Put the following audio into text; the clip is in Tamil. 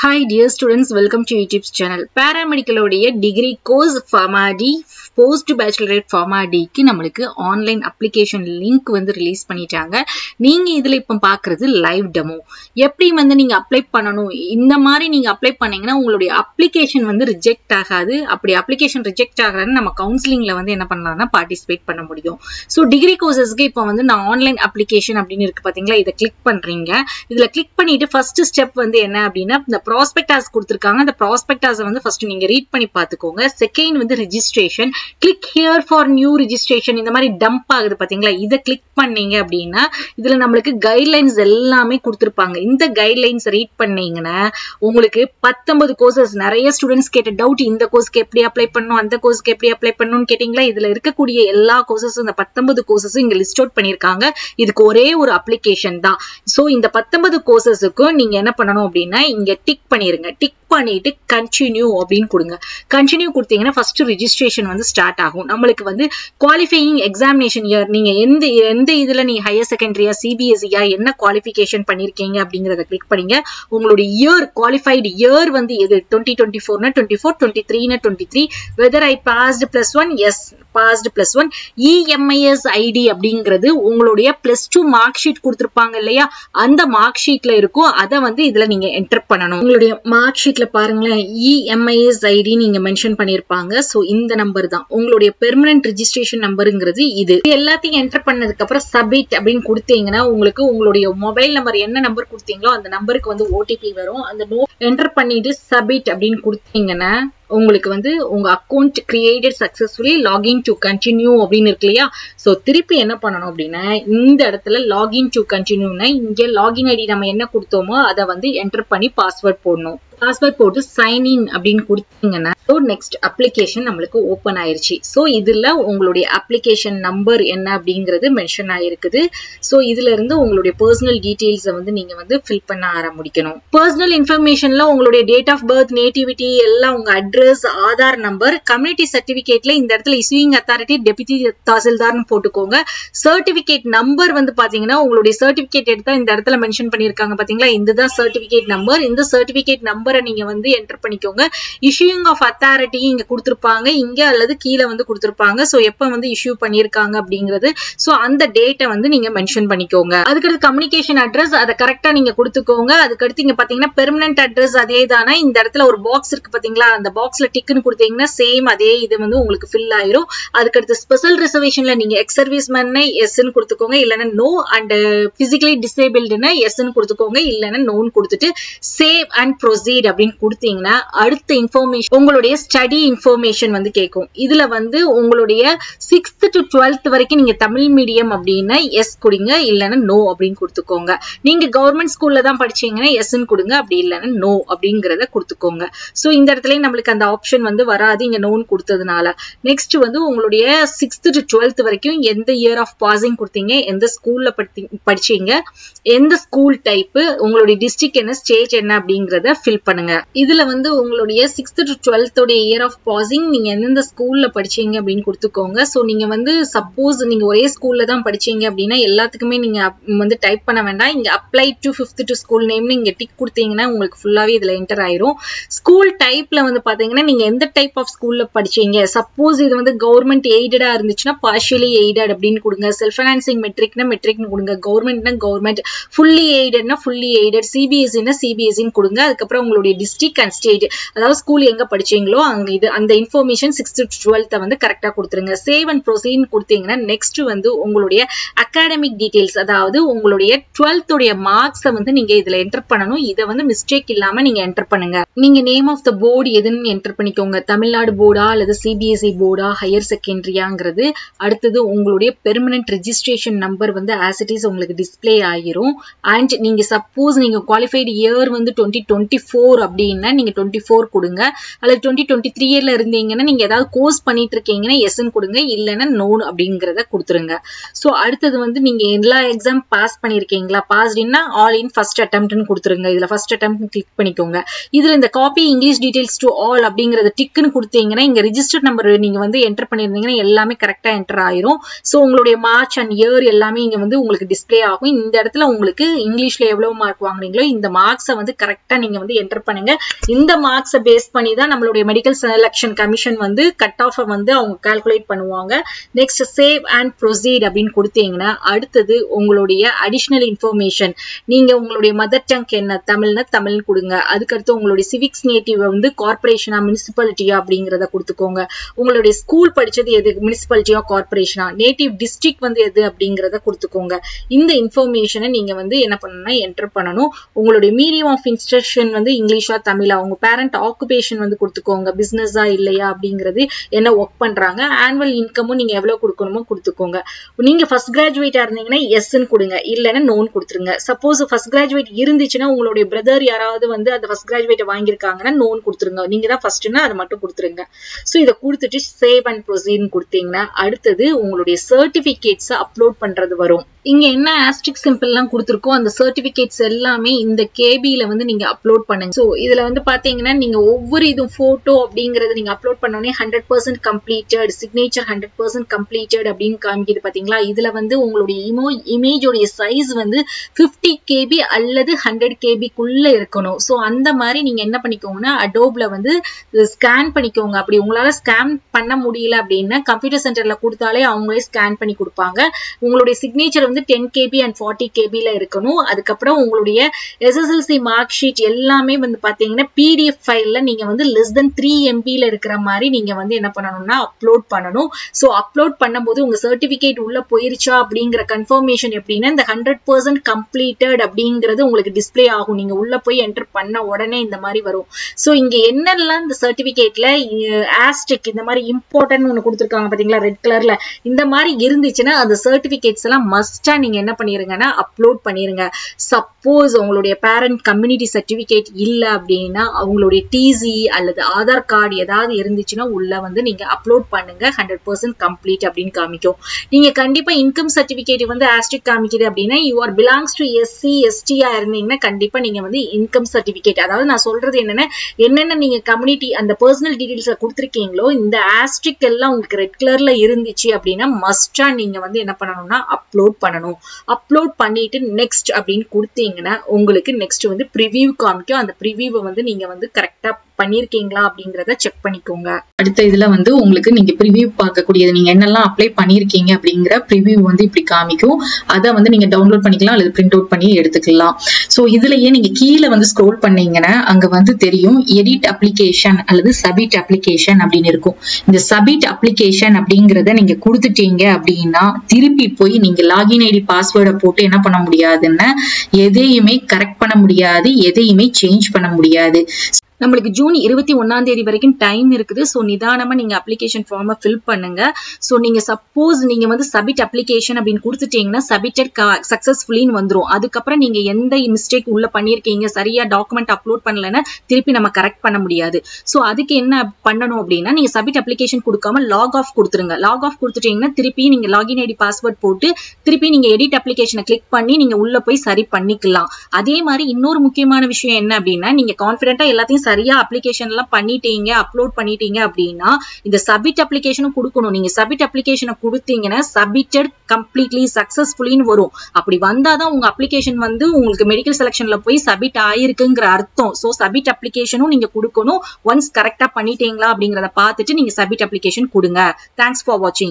Hi dear students, welcome to YouTube's channel. Paramedical degree course PharmaD post bachelorate PharmaD க்கு நமக்கு ஆன்லைன் அப்ளிகேஷன் லிங்க் வந்து ரிலீஸ் பண்ணிட்டாங்க. நீங்க இதுல இப்ப பார்க்கிறது லைவ் டெமோ. எப்படி வந்து நீங்க அப்ளை பண்ணனும்? இந்த மாதிரி நீங்க அப்ளை பண்ணீங்கன்னா உங்களுடைய அப்ளிகேஷன் வந்து ரிஜெக்ட் ஆகாது. அப்படி அப்ளிகேஷன் ரிஜெக்ட் ஆகறதுனா நம்ம கவுன்சிலிங்ல வந்து என்ன பண்ணலாம்னா பார்ட்டிசிபேட் பண்ண முடியும். சோ டிகிரி கோர்சஸ்க்கு இப்ப வந்து நான் ஆன்லைன் அப்ளிகேஷன் அப்படினு இருக்கு பாத்தீங்களா? இத கிளிக் பண்றீங்க. இதுல கிளிக் பண்ணிட்டு ஃபர்ஸ்ட் ஸ்டெப் வந்து என்ன அப்படினா இந்த ப்ராஸ்பெக்டஸ் கொடுத்திருக்காங்க. அந்த ப்ராஸ்பெக்டஸ் வந்து ஃபர்ஸ்ட் நீங்க ரீட் பண்ணி பாத்துக்கோங்க. செகண்ட் வந்து registration. Click here for new registration இந்த மாதிரி டம்ப் ஆகுது பாத்தீங்களா? இத கிளிக் பண்ணீங்க அப்படினா இதுல நமக்கு கைட்லைன்ஸ் எல்லாமே கொடுத்திருப்பாங்க. இந்த கைட்லைன்ஸ் ரீட் பண்ணீங்கனா உங்களுக்கு 19 கோர்சஸ் நிறைய ஸ்டூடண்ட்ஸ் கேட்ட டவுட் இந்த கோர்ஸ்க்கு எப்படி அப்ளை பண்ணனும் அந்த கோர்ஸ்க்கு எப்படி அப்ளை பண்ணனும்னு கேட்டிங்களா? இதுல இருக்கக்கூடிய எல்லா கோர்சஸும் இந்த 19 கோர்சஸும் இங்க லிஸ்ட் அவுட் பண்ணிருக்காங்க. இதுக்கு ஒரே ஒரு அப்ளிகேஷன் தான். சோ இந்த 19 கோர்சஸ்க்கு நீங்க என்ன பண்ணனும் அப்படினா இங்க டிக் பண்ணிருங்க. டிக் பண்ணிட்டு கண்டினியூ அப்படினு கொடுங்க. கண்டினியூ கொடுத்தீங்கன்னா ஃபர்ஸ்ட் ரெஜிஸ்ட்ரேஷன் வந்து ஸ்டார்ட் ஆகும். நமக்கு வந்து குவாலிஃபையிங் எக்ஸாமினேஷன் இயர் நீங்க எந்த இதுல நீங்க ஹையர் செகண்டரியா சிபிஎஸ்இயா என்ன குவாலிஃபிகேஷன் பண்ணிருக்கீங்க அப்படிங்கறத கிளிக் பண்ணீங்க. உங்களுடைய இயர் குவாலிஃபைடு இயர் வந்து எது 2024 னா 24 23 னா 23 whether I passed +1 yes passed +1 EMIS ID அப்படிங்கிறது உங்களுடைய +2 மார்க் ஷீட் கொடுத்திருப்பாங்க இல்லையா? அந்த மார்க் ஷீட்ல இருக்கும். அத வந்து இதுல நீங்க என்டர் பண்ணனும். உங்களுடைய மார்க் ஷீட்ல பாருங்களேன் EMIS ID நீங்க மென்ஷன் பண்ணிருப்பாங்க. சோ இந்த நம்பர் தான் உங்களுடைய பெர்மனன்ட் ரெஜிஸ்ட்ரேஷன் நம்பர்ங்கிறது இது. எல்லாத்தையும் என்டர் பண்ணதுக்கு அப்புறம் சப்மிட் அப்படின்னு கொடுத்தீங்கன்னா உங்களுக்கு உங்களுடைய மொபைல் நம்பர் என்ன நம்பர் கொடுத்தீங்களோ அந்த நம்பருக்கு வந்து OTP வரும். அந்த என்டர் பண்ணிட்டு சப்மிட் அப்படின்னு கொடுத்தீங்கன்னா உங்களுக்கு வந்து உங்க account created successfully login to continue அப்படின்னு இருக்கு இல்லையா? சோ திருப்பி என்ன பண்ணணும் அப்படின்னா இந்த இடத்துல லாகின் டு கண்டினியூனா இங்க லாகின் ஐடி நம்ம என்ன கொடுத்தோமோ அதை வந்து என்டர் பண்ணி பாஸ்வேர்ட் போடணும். பாஸ்வேர்ட் போட்டு சைன் இன் அப்படின்னு கொடுத்தீங்கன்னா நெக்ஸ்ட் அப்ளிகேஷன் நம்மளுக்கு ஓபன் ஆயிருச்சு. சோ இதுல உங்களுடைய அப்ளிகேஷன் நம்பர் என்ன அப்படிங்கிறது மென்ஷன் ஆயிருக்குது. சோ இதுல இருந்து உங்களுடைய பர்சனல் டீடைல்ஸ் வந்து நீங்க வந்து ஃபில் பண்ண ஆரம்பிக்கணும். பர்சனல் இன்ஃபர்மேஷன்ல உங்களுடைய டேட் ஆஃப் பர்த், நேட்டிவிட்டி எல்லாம் உங்க அட்ரஸ், ஆதார் நம்பர், கம்யூனிட்டி சர்டிபிகேட்ல இந்த இடத்துல இஷ்யூயிங் அத்தாரிட்டி டெபுட்டி தாசில்தார்னு போட்டுக்கோங்க. சர்டிபிகேட் நம்பர் வந்து பாத்தீங்கன்னா உங்களுடைய சர்டிபிகேட் எடுத்தா இந்த இடத்துல மென்ஷன் பண்ணிருக்காங்க பாத்தீங்களா? இதுதான் சர்டிபிகேட் நம்பர். இந்த சர்டிபிகேட் நம்பரை நீங்க வந்து என்டர் பண்ணிக்கோங்க. இஷ்யூயிங் ஆஃப் அத்தாரிட்டி இங்க கொடுத்திருப்பாங்க இங்க அல்லது கீழே வந்து கொடுத்திருப்பாங்க. சோ எப்ப வந்து இஷ்யூ பண்ணிருக்காங்க அப்படிங்கிறது சோ அந்த டேட்டை வந்து நீங்க மென்ஷன் பண்ணிக்கோங்க. அதுக்கடுத்து கம்யூனிகேஷன் அட்ரஸ் அதை கரெக்டா நீங்க கொடுத்துக்கோங்க. அதுக்கடுத்து இங்க பாத்தீங்கன்னா பெர்மனன்ட் அட்ரஸ் அதே தானே. இந்த இடத்துல ஒரு பாக்ஸ் இருக்கு பாத்தீங்களா? அந்த பாக்ஸ்ல டிக்னு கொடுத்தீங்கன்னா சேம் அதே இது வந்து உங்களுக்கு ஃபில் ஆயிரும். அதுக்கடுத்து ஸ்பெஷல் ரிசர்வேஷன்ல நீங்க எக்ஸ் சர்வீஸ் மேன் எஸ்ன்னு கொடுத்துக்கோங்க. இல்லைன்னா நோ அண்ட் பிசிக்கலி டிசேபிள்டுன்னு எஸ்ன்னு கொடுத்துக்கோங்க. இல்லைன்னா நோன்னு கொடுத்துட்டு சேவ் அண்ட் ப்ரொசீட் அப்படின்னு கொடுத்தீங்கன்னா அடுத்த இன்ஃபர்மேஷன் உங்களுடைய ஸ்டடி இன்ஃபர்மேஷன் வந்து கேட்கும். இதுல வந்து உங்களுடைய 6th to 12th வரைக்கும் நீங்க தமிழ் மீடியம் அப்படின்னா எஸ் கொடுங்க. இல்லைன்னா நோ அப்படின்னு கொடுத்துக்கோங்க. நீங்க கவர்மெண்ட் ஸ்கூல்ல தான் படிச்சீங்கன்னா எஸ்ன்னு கொடுங்க. அப்படி இல்லைன்னா நோ அப்படிங்கறத கொடுத்துக்கோங்க. சோ இந்த இடத்துல நம்மளுக்கு அந்த ஆப்ஷன் வந்து வராது இங்க நோன்னு கொடுத்ததுனால. நெக்ஸ்ட் வந்து உங்களுடைய 6th to 12th வரைக்கும் எந்த இயர் ஆஃப் பாசிங் கொடுத்தீங்க, எந்த ஸ்கூல்ல படிச்சீங்க, எந்த ஸ்கூல் டைப், உங்களுடைய டிஸ்ட்ரிக்ட் என்ன, ஸ்டேட் என்ன அப்படிங்கறத ஃபில் பண்ணுங்க. இதுல வந்து உங்களுடைய 6th to 12th உடைய இயர் ஆஃப் பாசிங் நீங்க எந்தெந்த ஸ்கூல்ல படிச்சீங்க அப்படின்னு கொடுத்துக்கோங்க. சோ நீங்க வந்து சப்போஸ் நீங்க ஒரே ஸ்கூல்ல தான் படிச்சீங்க அப்படின்னா எல்லாத்துக்குமே நீங்க வந்து டைப் பண்ண வேண்டாம். இங்க apply to 5th to school நேம்னு இங்க டிக் கொடுத்தீங்கன்னா உங்களுக்கு ஃபுல்லாவே இதுல என்டர் ஆயிரும். ஸ்கூல் டைப்ல வந்து பாத்தீங்கன்னா நீங்க எந்த டைப் ஆஃப் ஸ்கூல்ல படிச்சீங்க. சப்போஸ் இது வந்து கவர்மெண்ட் எய்டடா இருந்துச்சுன்னா பார்ஷியலி எய்டட் அப்படின்னு கொடுங்க. செல்ஃப் ஃபைனான்சிங் மெட்ரிக்னா மெட்ரிக்னு கொடுங்க. கவர்மெண்ட்னா கவர்மெண்ட், ஃபுல்லி எய்டட்னா ஃபுல்லி எய்டட், சிபிஎஸ்இனா சிபிஎஸ்இன்னு கொடுங்க. அதுக்கப்புறம் உங்களுடைய டிஸ்ட்ரிக்ட் அண்ட் ஸ்டேட் அதாவது ஸ்கூல் எங்க படிச்சீங்களோ அங்க இது அந்த இன்ஃபர்மேஷன் 6th to 12th வந்து கரெக்டா கொடுத்துருங்க. சேவ் அண்ட் ப்ரொசீட் கொடுத்தீங்கன்னா நெக்ஸ்ட் வந்து உங்களுடைய அகாடமிக் டீடைல்ஸ் அதாவது உங்களுடைய 12th உடைய மார்க்ஸ் வந்து நீங்க இதுல என்டர் பண்ணணும். இதை வந்து மிஸ்டேக் இல்லாம நீங்க என்டர் பண்ணுங்க. நீங்க நேம் ஆஃப் த போர்டு எதுன்னு என்டர் பண்ணிக்கோங்க. தமிழ்நாடு போர்டா அல்லது சிபிஎஸ்இ போர்டா, ஹையர் செகண்டரியாங்கிறது. அடுத்தது உங்களுடைய பெர்மனன்ட் ரெஜிஸ்ட்ரேஷன் நம்பர் வந்து ஆஸ் இட் இஸ் உங்களுக்கு டிஸ்பிளே ஆகிரும். அண்ட் நீங்க சப்போஸ் நீங்க குவாலிஃபைடு இயர் வந்து 2024 அப்படின்னா நீங்க 24 கொடுங்க. அல்லது 2023ல இருந்தீங்கன்னா நீங்க ஏதாவது கோர்ஸ் பண்ணிட்டு இருக்கீங்கன்னா எஸ்ன்னு கொடுங்க. இல்லைன்னா நோ அப்படிங்கறத கொடுத்துருங்க. சோ அடுத்தது வந்து நீங்க எல்லா எக்ஸாம் பாஸ் பண்ணிருக்கீங்களா? பாஸ்ட்னா ஆல் இன் ஃபர்ஸ்ட் அட்டெம்ப்ட்னு கொடுத்துருங்க. இதுல ஃபர்ஸ்ட் அட்டெம்ப்ட் கிளிக் பண்ணிக்கோங்க. இதுல இந்த copy English details to all அப்படிங்கறது டிக்னு கொடுத்தீங்கன்னா இங்க ரிஜிஸ்டர் நம்பர் நீங்க வந்து என்டர் பண்ணிருந்தீங்கன்னா எல்லாமே கரெக்டா என்டர் ஆயிரும். சோ உங்களுடைய மார்ச் அண்ட் இயர் எல்லாமே இங்க வந்து உங்களுக்கு டிஸ்பிளே ஆகும். இந்த இடத்துல உங்களுக்கு இங்கிலீஷ்ல எவ்வளவு மார்க் வாங்குறீங்களோ இந்த மார்க்ஸை வந்து கரெக்டா நீங்க வந்து என்டர் என்டர் பண்ணுங்க. இந்த மார்க்ஸை பேஸ் பண்ணி தான் நம்மளுடைய மெடிக்கல் செலக்ஷன் கமிஷன் வந்து கட் ஆஃப் வந்து அவங்க கால்குலேட் பண்ணுவாங்க. நெக்ஸ்ட் சேவ் அண்ட் ப்ரொசீட் அப்படின்னு கொடுத்தீங்கன்னா அடுத்தது உங்களுடைய அடிஷனல் இன்ஃபர்மேஷன். நீங்க உங்களுடைய மதர் டங் என்ன, தமிழ்னா தமிழ் கொடுங்க. அதுக்கடுத்து உங்களுடைய சிவிக்ஸ் நேட்டிவ் வந்து கார்பரேஷனா முனிசிபாலிட்டியா அப்படிங்கறத கொடுத்துக்கோங்க. உங்களுடைய ஸ்கூல் படிச்சது எது, முனிசிபாலிட்டியா கார்பரேஷனா, நேட்டிவ் டிஸ்ட்ரிக்ட் வந்து எது அப்படிங்கறத கொடுத்துக்கோங்க. இந்த இன்ஃபர்மேஷனை நீங்க வந்து என்ன பண்ணணும்னா என்டர் பண்ணணும். உங்களுடைய மீடியம் ஆஃப் இன்ஸ்ட்ரக்ஷன் வந்து இங்கிலீஷா தமிழா, உங்க பேரண்ட் ஆக்குபேஷன் வந்து கொடுத்துக்கோங்க, பிசினஸா இல்லையா அப்படிங்கிறது, என்ன ஒர்க் பண்றாங்க, ஆனுவல் இன்கமும் நீங்க எவ்வளவு கொடுக்கணுமோ கொடுத்துக்கோங்க. நீங்க ஃபர்ஸ்ட் கிராஜுவேட்டா இருந்தீங்கன்னா எஸ்ன்னு கொடுங்க, இல்லைன்னா நோன் கொடுத்துருங்க. சப்போஸ் ஃபர்ஸ்ட் கிராஜுவேட் இருந்துச்சுன்னா உங்களுடைய பிரதர் யாராவது வந்து அந்த ஃபர்ஸ்ட் கிராஜுவேட் வாங்கியிருக்காங்கன்னா நோன் கொடுத்துருங்க. நீங்க தான் ஃபர்ஸ்ட்னா அதை மட்டும் கொடுத்துருங்க. ஸோ இதை கொடுத்துட்டு சேவ் அண்ட் ப்ரொசீட் கொடுத்தீங்கன்னா அடுத்தது உங்களுடைய சர்டிபிகேட்ஸ் அப்லோட் பண்றது வரும். இங்க என்ன ஆஸ்ட்ரிக் சிம்பிள் எல்லாம் கொடுத்துருக்கோம் அந்த சர்டிபிகேட்ஸ் எல்லாமே இந்த கேபில வந்து நீங்க அப்லோட் பண்ணுங்க. ஸோ இதுல வந்து பாத்தீங்கன்னா நீங்க ஒவ்வொரு இதுவும் போட்டோ அப்படிங்கறது நீங்க அப்லோட் பண்ணோடனே 100% கம்ப்ளீட்டட், சிக்னேச்சர் 100% கம்ப்ளீட்டட் அப்படின்னு காமிக்குது பாத்தீங்களா. இதுல வந்து உங்களுடைய இமேஜோடைய சைஸ் வந்து 50 KB அல்லது 100 KBக்குள்ள இருக்கணும். ஸோ அந்த மாதிரி நீங்க என்ன பண்ணிக்கோங்கன்னா அடோப்ல வந்து ஸ்கேன் பண்ணிக்கோங்க. அப்படி உங்களால ஸ்கேன் பண்ண முடியல அப்படின்னா கம்ப்யூட்டர் சென்டர்ல கொடுத்தாலே அவங்களே ஸ்கேன் பண்ணி கொடுப்பாங்க. உங்களுடைய சிக்னேச்சர் வந்து 10 KB and 40 KBல இருக்கணும். அதுக்கப்புறம் உங்களுடைய SSLC மார்க் ஷீட் எல்லாமே வந்து பாத்தீங்கன்னா PDF ஃபைல்ல நீங்க வந்து less than 3 MBல இருக்கிற மாதிரி நீங்க வந்து என்ன பண்ணணும்னா அப்லோட் பண்ணணும். ஸோ அப்லோட் பண்ணும்போது உங்க சர்டிபிகேட் உள்ள போயிருச்சா அப்படிங்கிற கன்ஃபர்மேஷன் எப்படின்னா இந்த 100% கம்ப்ளீட்டட் அப்படிங்கிறது உங்களுக்கு டிஸ்பிளே ஆகும். நீங்க உள்ள போய் என்டர் பண்ண உடனே இந்த மாதிரி வரும். ஸோ இங்க என்னெல்லாம் இந்த சர்டிபிகேட்ல ஆஸ்ட்ரிக் இந்த மாதிரி இம்பார்ட்டன்ட் ஒன்று கொடுத்துருக்காங்க பாத்தீங்களா ரெட் கலர்ல, இந்த மாதிரி இருந்துச்சுன்னா அந்த சர்டிபிகேட்ஸ் எல்லாம் மஸ்டா நீங்க என்ன பண்ணிருங்கன்னா அப்லோட் பண்ணிருங்க. சப்போஸ் உங்களுடைய பேரண்ட் கம்யூனிட்டி சர்டிபிகேட் இல்ல அப்படின்னா அவங்களுடைய டிசி அல்லது ஆதார் கார்டு ஏதாவது இருந்துச்சுன்னா உள்ள வந்து நீங்க அப்லோட் பண்ணுங்க. 100% கம்ப்ளீட் அப்படின்னு காமிக்கும். நீங்க கண்டிப்பா இன்கம் சர்டிபிகேட் வந்து ஆஸ்ட்ரிக் காமிக்குது அப்படின்னா you are belongs to SC ST இருந்தீங்கன்னா கண்டிப்பா நீங்க வந்து இன்கம் சர்டிபிகேட், அதாவது நான் சொல்றது என்னென்ன நீங்க கம்யூனிட்டி அந்த பர்சனல் டீடைல்ஸ் கொடுத்துருக்கீங்களோ இந்த ஆஸ்ட்ரிக் எல்லாம் உங்களுக்கு ரெட் கலர்ல இருந்துச்சு அப்படின்னா மஸ்டா நீங்க வந்து என்ன பண்ணணும்னா அப்லோட் பண்ணணும். அப்லோட் பண்ணிட்டு நெக்ஸ்ட் அப்படின்னு கொடுத்தீங்கன்னா உங்களுக்கு நெக்ஸ்ட் வந்து ப்ரிவியூ காமிக்கும். அந்த ப்ரிவியூவை வந்து நீங்க வந்து கரெக்டா பண்ணிருக்கீங்களா அப்படிங்கறத செக் பண்ணிக்கோங்க. அடுத்த இதுல வந்து உங்களுக்கு நீங்க ப்ரிவியூ பார்க்கக்கூடியது நீங்க என்னெல்லாம் அப்ளை பண்ணிருக்கீங்க அப்படிங்கிற ப்ரிவியூ வந்து இப்படி காமிக்கும். அதை வந்து நீங்க டவுன்லோட் பண்ணிக்கலாம் அல்லது பிரிண்ட் அவுட் பண்ணி எடுத்துக்கலாம். ஸோ இதுலயே நீங்க கீழே வந்து ஸ்க்ரோல் பண்ணீங்கன்னா அங்க வந்து தெரியும் எடிட் அப்ளிகேஷன் அல்லது சப்மிட் அப்ளிகேஷன் அப்படின்னு இருக்கும். இந்த சப்மிட் அப்ளிகேஷன் அப்படிங்கறத நீங்க கொடுத்துட்டீங்க அப்படின்னா திருப்பி போய் நீங்க லாகின் ஐடி பாஸ்வேர்டை போட்டு என்ன பண்ண முடியாதுன்னா எதையுமே கரெக்ட் பண்ண முடியாது, எதையுமே சேஞ்ச் பண்ண முடியாது. நம்மளுக்கு ஜூன் 21 வரைக்கும் டைம் இருக்குது. ஸோ நிதானமா நீங்க அப்ளிகேஷன் ஃபார்மை ஃபில் பண்ணுங்க. ஸோ நீங்க சப்போஸ் நீங்க வந்து சப்மிட் அப்ளிகேஷன் அப்படின்னு கொடுத்துட்டீங்கன்னா சப்மிட்டட் சக்சஸ்ஃபுல்லின்னு வந்துடும். அதுக்கப்புறம் நீங்க எந்த மிஸ்டேக் உள்ள பண்ணிருக்கீங்க, சரியா டாக்குமெண்ட் அப்லோட் பண்ணலன்னா திருப்பி நம்ம கரெக்ட் பண்ண முடியாது. ஸோ அதுக்கு என்ன பண்ணணும் அப்படின்னா நீங்க சப்மிட் அப்ளிகேஷன் கொடுக்காம லாக் ஆஃப் கொடுத்துருங்க. லாக் ஆஃப் கொடுத்துட்டீங்கன்னா திருப்பி நீங்க லாகின் ஐடி பாஸ்வேர்ட் போட்டு திருப்பி நீங்க எடிட் அப்ளிகேஷனை கிளிக் பண்ணி நீங்க உள்ள போய் சரி பண்ணிக்கலாம். அதே மாதிரி இன்னொரு முக்கியமான விஷயம் என்ன அப்படின்னா நீங்க கான்பிடென்ட்டா எல்லாத்தையும் சரியா அப்ளிகேஷன் எல்லாம் பண்ணிட்டீங்க, அப்லோட் பண்ணிட்டீங்க அப்படின்னா இந்த சப்மிட் அப்ளிகேஷனும் கொடுக்கணும். நீங்க சப்மிட் அப்ளிகேஷனை கொடுத்தீங்கன்னா சப்மிட்டட் கம்ப்ளீட்லி சக்சஸ்ஃபுல்லின்னு வரும். அப்படி வந்தாதான் உங்க அப்ளிகேஷன் வந்து உங்களுக்கு மெடிக்கல் செலக்ஷன்ல போய் சப்மிட் ஆயிருக்குங்கிற அர்த்தம். ஸோ சப்மிட் அப்ளிகேஷனும் நீங்க கொடுக்கணும். ஒன்ஸ் கரெக்டா பண்ணிட்டீங்களா அப்படிங்கறத பார்த்துட்டு நீங்க சப்மிட் அப்ளிகேஷன் கொடுங்க. தேங்க்ஸ் ஃபார் வாட்சிங்.